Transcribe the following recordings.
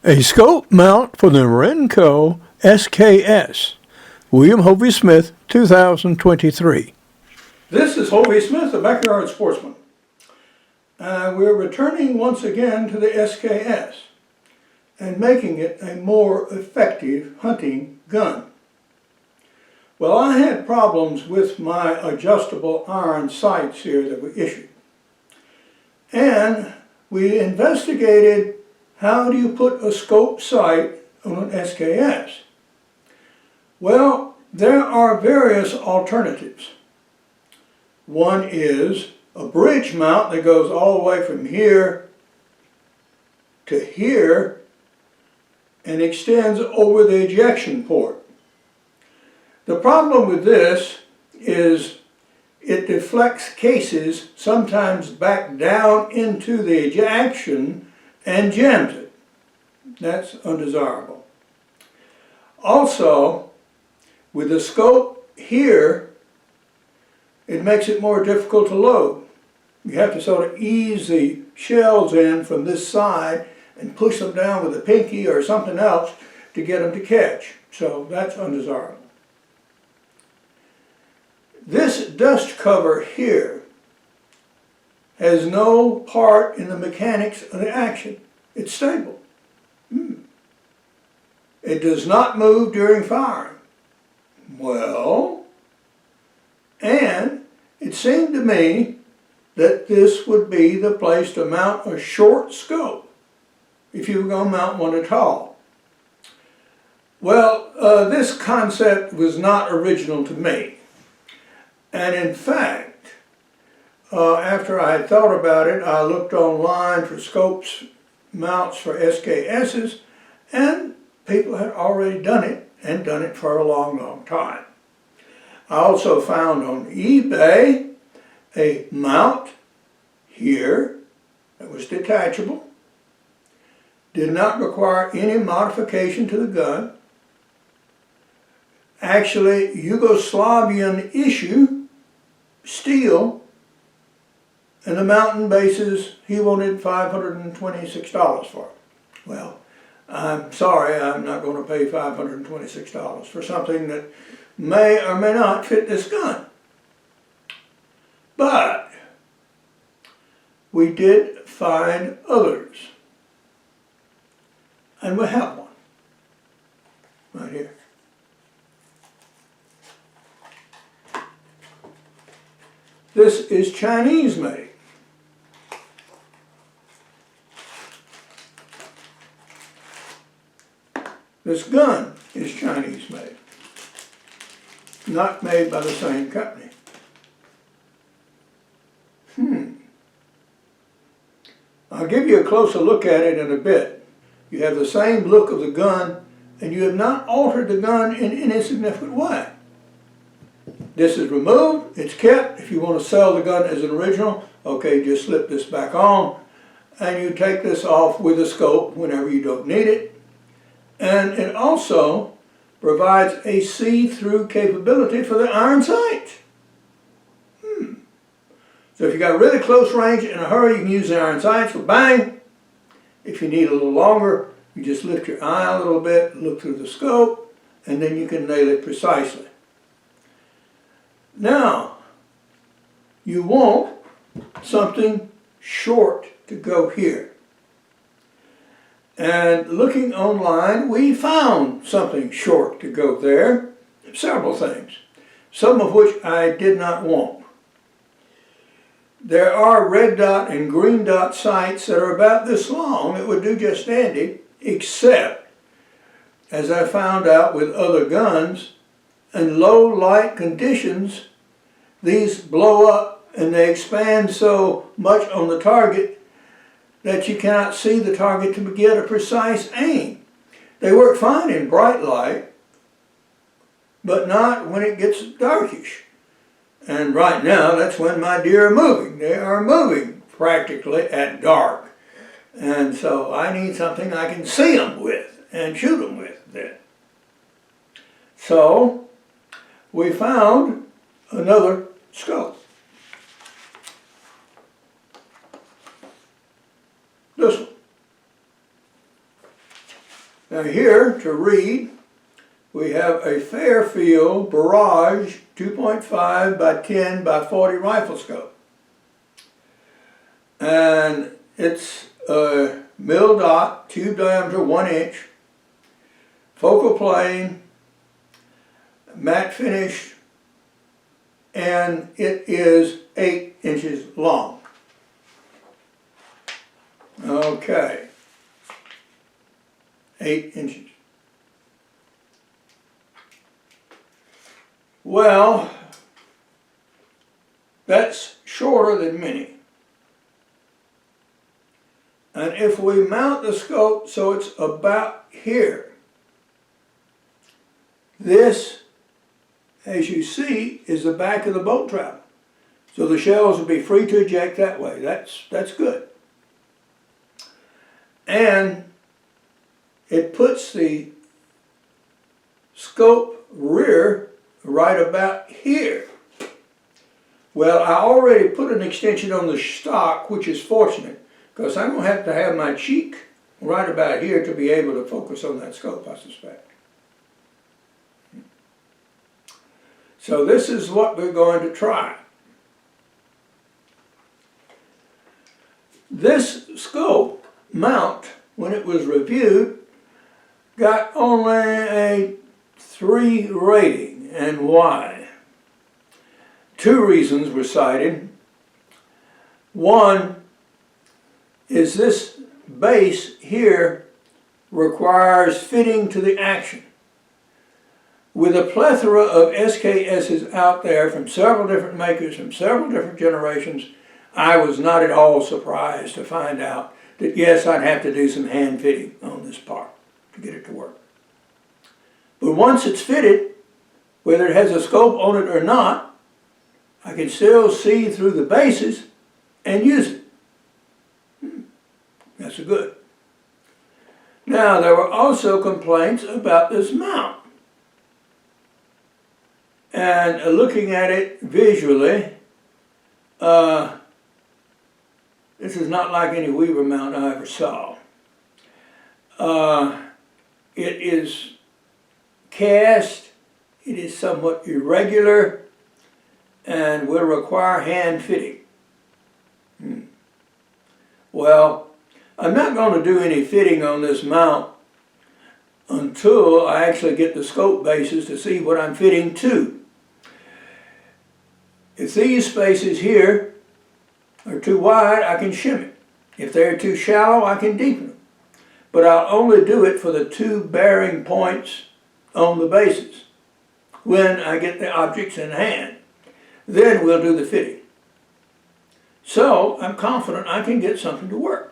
A scope mount for the Norinco SKS. William Hovey Smith, 2023. This is Hovey Smith, the Backyard Sportsman. We're returning once again to the SKS and making it a more effective hunting gun. Well, I had problems with my adjustable iron sights here that we issued. And we investigated how do you put a scope sight on an SKS. Well, there are various alternatives. One is a bridge mount that goes all the way from here to here and extends over the ejection port. The problem with this is it deflects cases sometimes back down into the ejection and jams it. That's undesirable. Also, with the scope here, it makes it more difficult to load. You have to sort of ease the shells in from this side and push them down with a pinky or something else to get them to catch. So that's undesirable. This dust cover here has no part in the mechanics of the action. It's stable. It does not move during firing. Well, and it seemed to me that this would be the place to mount a short scope if you were going to mount one at all. Well, this concept was not original to me. And in fact, after I had thought about it, I looked online for scopes, mounts for SKSs, and people had already done it, and done it for a long, long time. I also found on eBay a mount here that was detachable, did not require any modification to the gun. Actually, Yugoslavian issue, steel, and the mountain bases, he wanted $526 for it. Well, I'm sorry, I'm not going to pay $526 for something that may or may not fit this gun. But we did find others. And we have one right here. This is Chinese made. This gun is Chinese made, not made by the same company. I'll give you a closer look at it in a bit. You have the same look of the gun, and you have not altered the gun in any significant way. This is removed, it's kept. If you want to sell the gun as an original, okay, just slip this back on, and you take this off with a scope whenever you don't need it. And it also provides a see-through capability for the iron sight. So if you got really close range in a hurry, you can use the iron sights for bang. If you need a little longer, you just lift your eye a little bit, look through the scope, and then you can nail it precisely. Now, you want something short to go here. And looking online, we found something short to go there, several things, some of which I did not want. There are red dot and green dot sights that are about this long that would do just dandy, except, as I found out with other guns, in low light conditions, these blow up and they expand so much on the target that you cannot see the target to get a precise aim. They work fine in bright light, but not when it gets darkish. And right now, that's when my deer are moving. They are moving practically at dark. And so I need something I can see them with and shoot them with then. So we found another scope. This one. Now here to read, we have a Fairfield Barrage 2.5 by 10 by 40 rifle scope. And it's a mil dot, tube diameter 1 inch, focal plane, matte finish, and it is 8 inches long. Okay, 8 inches. Well, that's shorter than mini. And if we mount the scope so it's about here, this, as you see, is the back of the bolt travel. So the shells will be free to eject that way. That's good. And it puts the scope rear right about here. Well, I already put an extension on the stock, which is fortunate, because I'm going to have my cheek right about here to be able to focus on that scope, I suspect. So this is what we're going to try. This scope mount, when it was reviewed, got only a 3 rating. And why? 2 reasons were cited. One is this base here requires fitting to the action. With a plethora of SKSs out there from several different makers, from several different generations, I was not at all surprised to find out that yes, I'd have to do some hand fitting on this part to get it to work. But once it's fitted, whether it has a scope on it or not, I can still see through the bases and use it. That's good. Now, there were also complaints about this mount. And looking at it visually, this is not like any Weaver mount I ever saw. It is cast, it is somewhat irregular, and will require hand fitting. Well, I'm not going to do any fitting on this mount until I actually get the scope bases to see what I'm fitting to. If these spaces here are too wide, I can shim it. If they're too shallow, I can deepen them. But I'll only do it for the 2 bearing points on the bases when I get the objects in hand. Then we'll do the fitting. So I'm confident I can get something to work.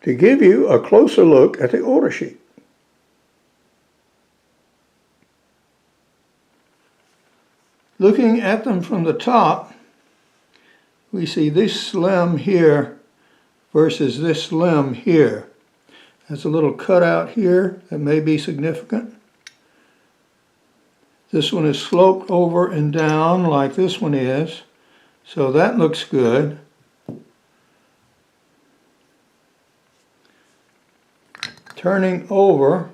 To give you a closer look at the order sheet. Looking at them from the top, we see this limb here versus this limb here. There's a little cutout here that may be significant. This one is sloped over and down like this one is, so that looks good. Turning over,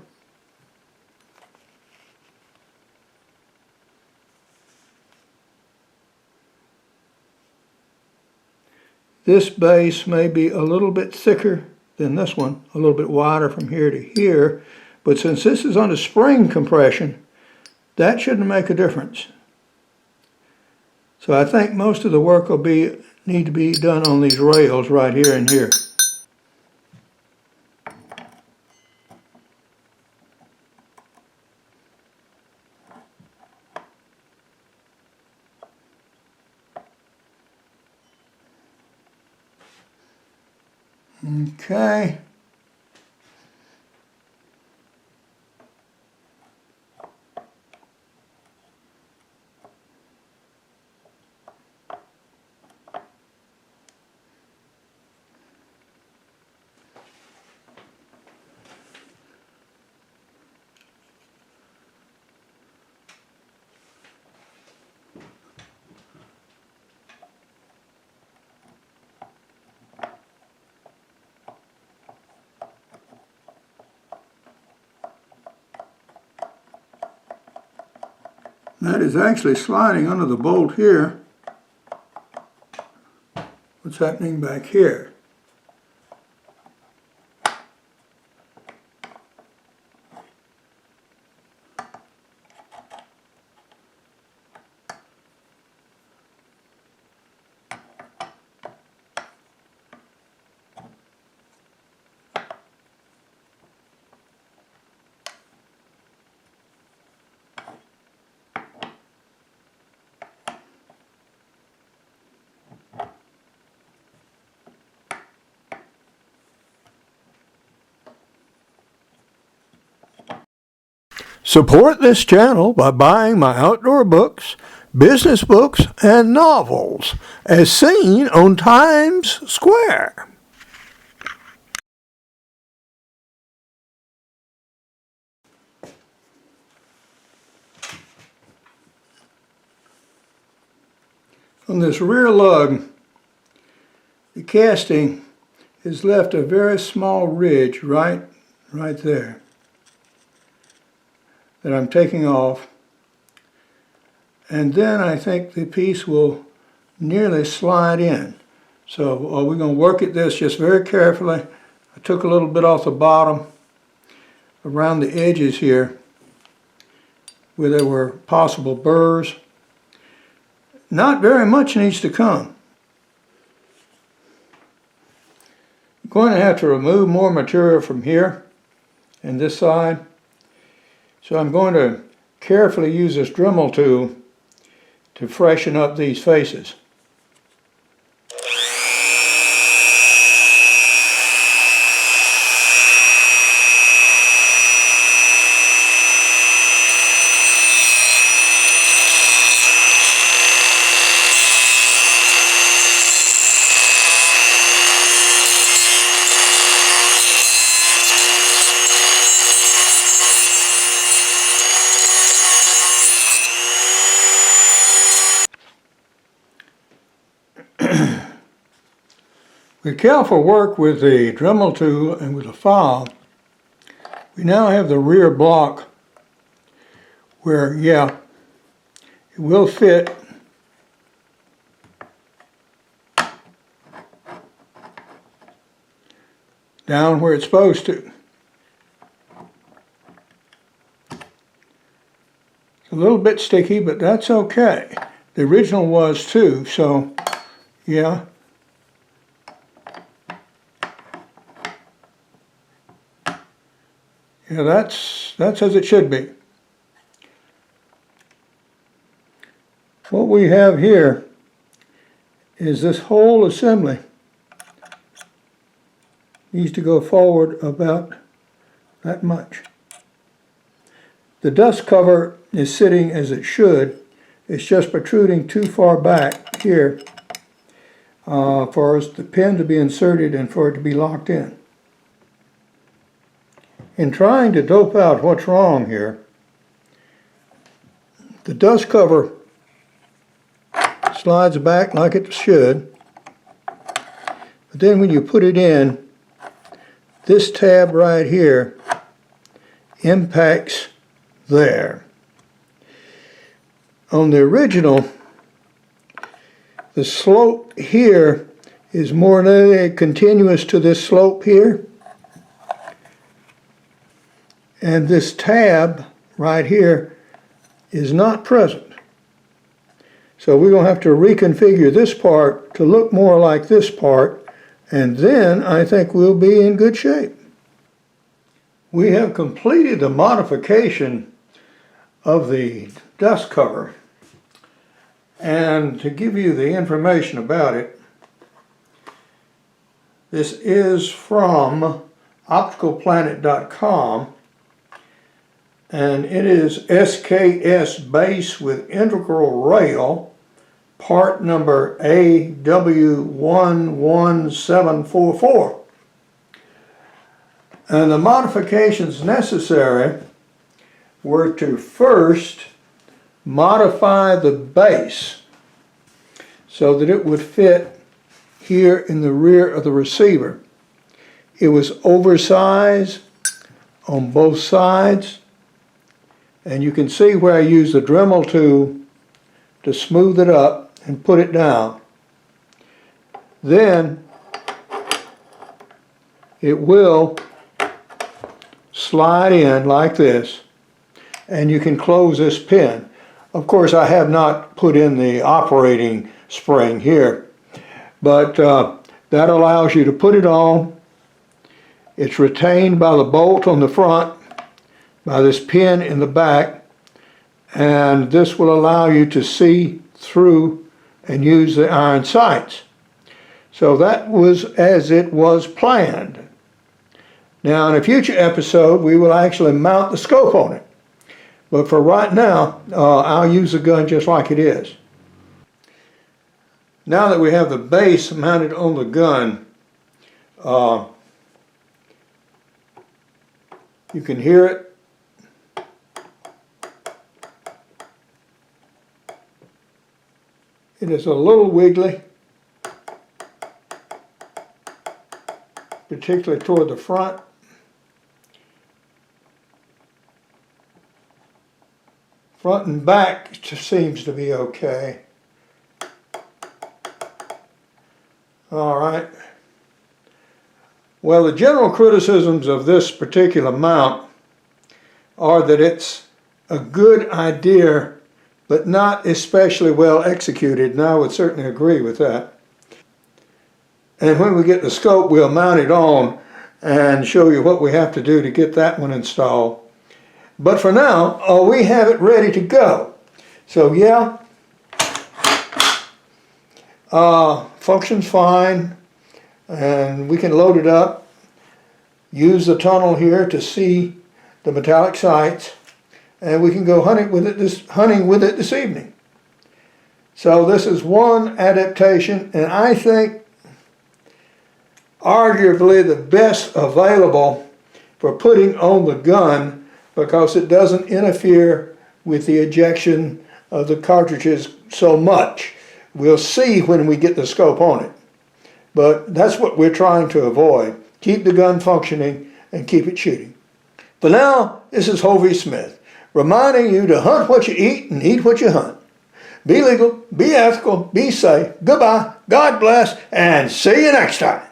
this base may be a little bit thicker than this one, a little bit wider from here to here, but since this is on a spring compression, that shouldn't make a difference. So I think most of the work will need to be done on these rails right here and here. Okay. That is actually sliding under the bolt here. What's happening back here? Support this channel by buying my outdoor books, business books, and novels, as seen on Times Square. On this rear lug, the casting has left a very small ridge right there that I'm taking off, and then I think the piece will nearly slide in. So we're going to work at this just very carefully. I took a little bit off the bottom around the edges here where there were possible burrs. Not very much needs to come. I'm going to have to remove more material from here and this side. So I'm going to carefully use this Dremel tool to freshen up these faces. With careful work with the Dremel tool and with the file, we now have the rear block where, yeah, it will fit down where it's supposed to. It's a little bit sticky, but that's okay. The original was too, so yeah. Yeah, that's as it should be. What we have here is this whole assembly needs to go forward about that much. The dust cover is sitting as it should. It's just protruding too far back here for the pin to be inserted and for it to be locked in. In trying to dope out what's wrong here, the dust cover slides back like it should, but then when you put it in, this tab right here impacts there. On the original, the slope here is more nearly continuous to this slope here. And this tab right here is not present. So we're going to have to reconfigure this part to look more like this part, and then I think we'll be in good shape. We have completed the modification of the dust cover, and to give you the information about it, this is from opticalplanet.com. And it is SKS base with integral rail, part number AW11744. And the modifications necessary were to first modify the base so that it would fit here in the rear of the receiver. It was oversized on both sides. And you can see where I use the Dremel tool to smooth it up and put it down. Then it will slide in like this, and you can close this pin. Of course, I have not put in the operating spring here, but that allows you to put it on. It's retained by the bolt on the front, by this pin in the back, and this will allow you to see through and use the iron sights. So that was as it was planned. Now in a future episode we will actually mount the scope on it, but for right now I'll use the gun just like it is. Now that we have the base mounted on the gun, you can hear it. It is a little wiggly, particularly toward the front. Front and back seems to be okay. All right. Well, the general criticisms of this particular mount are that it's a good idea, but not especially well executed, and I would certainly agree with that. And when we get the scope, we'll mount it on and show you what we have to do to get that one installed. But for now, we have it ready to go. So yeah, functions fine, and we can load it up, use the tunnel here to see the metallic sights, and we can go hunting with it this evening. So this is one adaptation, and I think arguably the best available for putting on the gun, because it doesn't interfere with the ejection of the cartridges so much. We'll see when we get the scope on it, but that's what we're trying to avoid. Keep the gun functioning and keep it shooting. For now, this is Hovey Smith, reminding you to hunt what you eat and eat what you hunt. Be legal, be ethical, be safe. Goodbye, God bless, and see you next time.